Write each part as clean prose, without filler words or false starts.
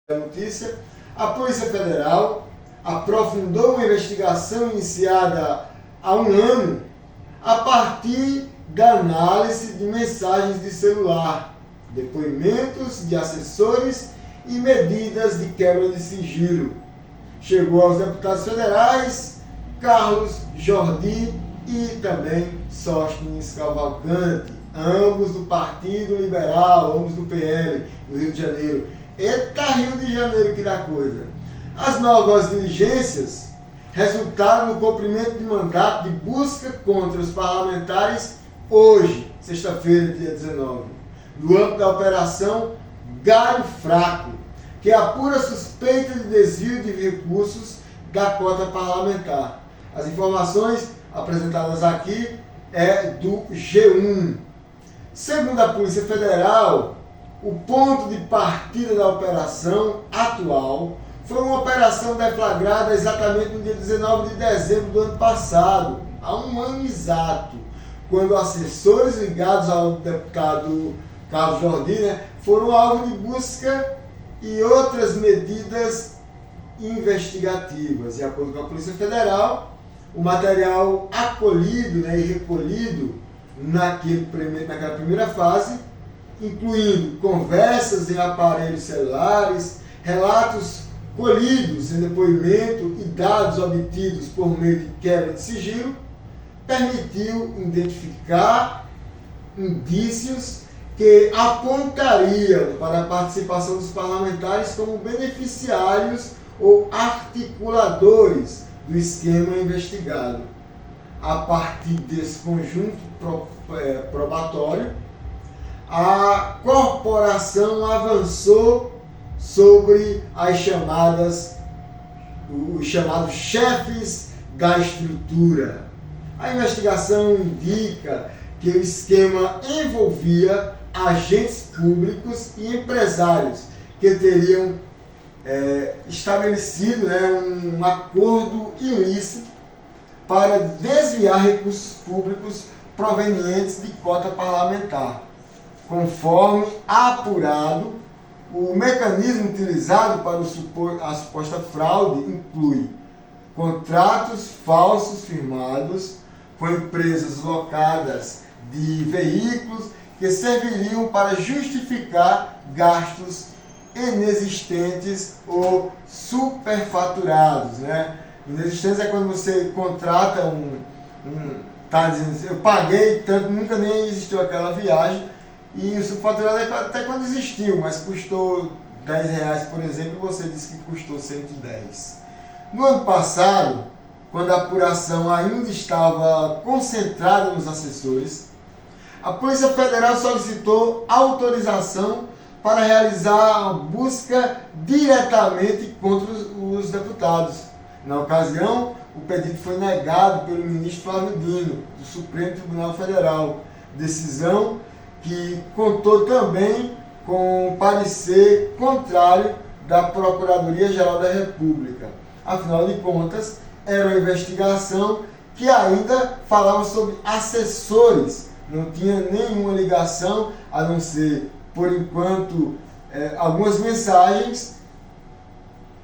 da notícia, a Polícia Federal aprofundou uma investigação iniciada há um ano a partir da análise de mensagens de celular, depoimentos de assessores e medidas de quebra de sigilo. Chegou aos deputados federais Carlos Jordi e também Sóstenes Cavalcante, ambos do Partido Liberal, ambos do PL, do Rio de Janeiro. Eita, Rio de Janeiro, que dá coisa! As novas diligências resultaram no cumprimento de mandato de busca contra os parlamentares hoje, sexta-feira, dia 19, no âmbito da Operação Galho Fraco, que apura suspeita de desvio de recursos da cota parlamentar. As informações apresentadas aqui é do G1. Segundo a Polícia Federal, o ponto de partida da operação atual foi uma operação deflagrada exatamente no dia 19 de dezembro do ano passado, há um ano exato, quando assessores ligados ao deputado Carlos Jordi, foram alvo de busca e outras medidas investigativas. De acordo com a Polícia Federal, o material acolhido e recolhido naquela primeira fase, incluindo conversas em aparelhos celulares, relatos colhidos em depoimento e dados obtidos por meio de quebra de sigilo, permitiu identificar indícios que apontariam para a participação dos parlamentares como beneficiários ou articuladores do esquema investigado. A partir desse conjunto probatório, a corporação avançou sobre os chamados chefes da estrutura. A investigação indica que o esquema envolvia agentes públicos e empresários que teriam estabelecido um acordo ilícito para desviar recursos públicos provenientes de cota parlamentar. Conforme apurado, o mecanismo utilizado para a suposta fraude inclui contratos falsos firmados com empresas locadas de veículos que serviriam para justificar gastos inexistentes ou superfaturados. Inexistentes é quando você contrata tá dizendo assim, eu paguei tanto, nunca nem existiu aquela viagem, e o superfaturado é até quando existiu, mas custou R$10, por exemplo, e você disse que custou 110. No ano passado, quando a apuração ainda estava concentrada nos assessores, a Polícia Federal solicitou autorização para realizar a busca diretamente contra os deputados. Na ocasião, o pedido foi negado pelo ministro Flávio Dino, do Supremo Tribunal Federal, decisão que contou também com o parecer contrário da Procuradoria-Geral da República. Afinal de contas, era uma investigação que ainda falava sobre assessores, não tinha nenhuma ligação, a não ser, por enquanto, algumas mensagens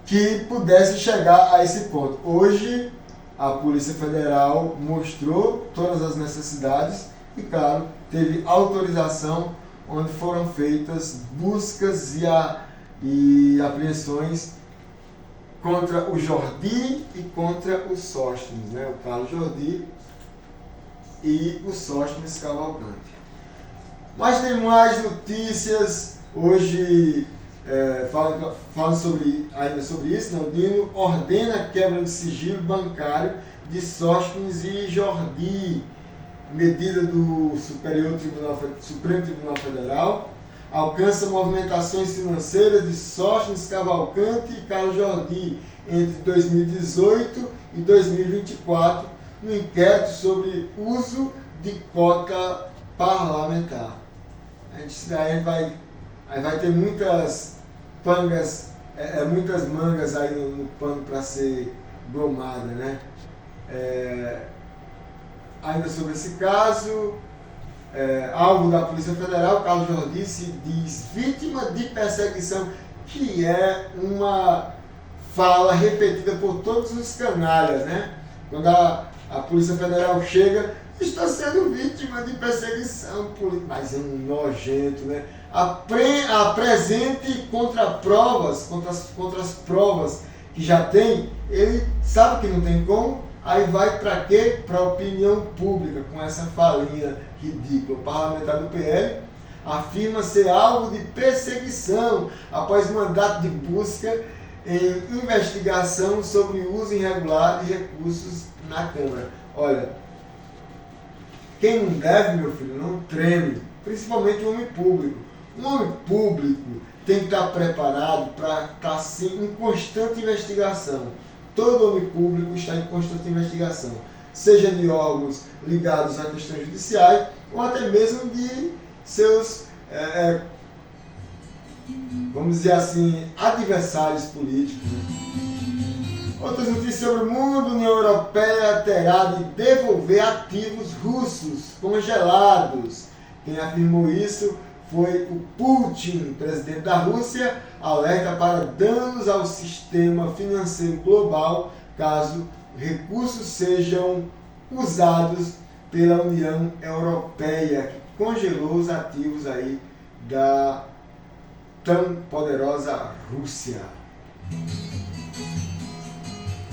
que pudessem chegar a esse ponto. Hoje, a Polícia Federal mostrou todas as necessidades e, claro, teve autorização onde foram feitas buscas e apreensões contra o Jordi e contra o Sóstenes, o Carlos Jordi e o Sóstenes Cavalcante. Mas tem mais notícias hoje. Falando ainda sobre isso, o Dino ordena a quebra de sigilo bancário de Sóstenes e Jordi. Medida do Supremo Tribunal Federal alcança movimentações financeiras de Sóstenes Cavalcante e Carlos Jordi entre 2018 e 2024 no inquérito sobre uso de cota parlamentar. Aí vai ter muitas mangas aí no pano para ser gomada, Ainda sobre esse caso, alvo da Polícia Federal, Carlos Jordi se diz vítima de perseguição. que é uma fala repetida por todos os canalhas, né? Quando a Polícia Federal chega, está sendo vítima de perseguição política, mas é um nojento, né? Apresente contraprovas, contra as provas que já tem, ele sabe que não tem como, aí vai para quê? Para a opinião pública, com essa falinha ridícula. O parlamentar do PL afirma ser alvo de perseguição após mandato de busca em investigação sobre o uso irregular de recursos na Câmara. Olha, quem não deve, meu filho, não treme, principalmente o homem público. Um homem público tem que estar preparado para estar assim, em constante investigação. Todo homem público está em constante investigação, seja de órgãos ligados a questões judiciais ou até mesmo de seus, vamos dizer assim, adversários políticos. Outras notícias sobre o mundo: a União Europeia terá de devolver ativos russos congelados. Quem afirmou isso foi o Putin, presidente da Rússia, alerta para danos ao sistema financeiro global caso recursos sejam usados pela União Europeia, que congelou os ativos aí da tão poderosa Rússia.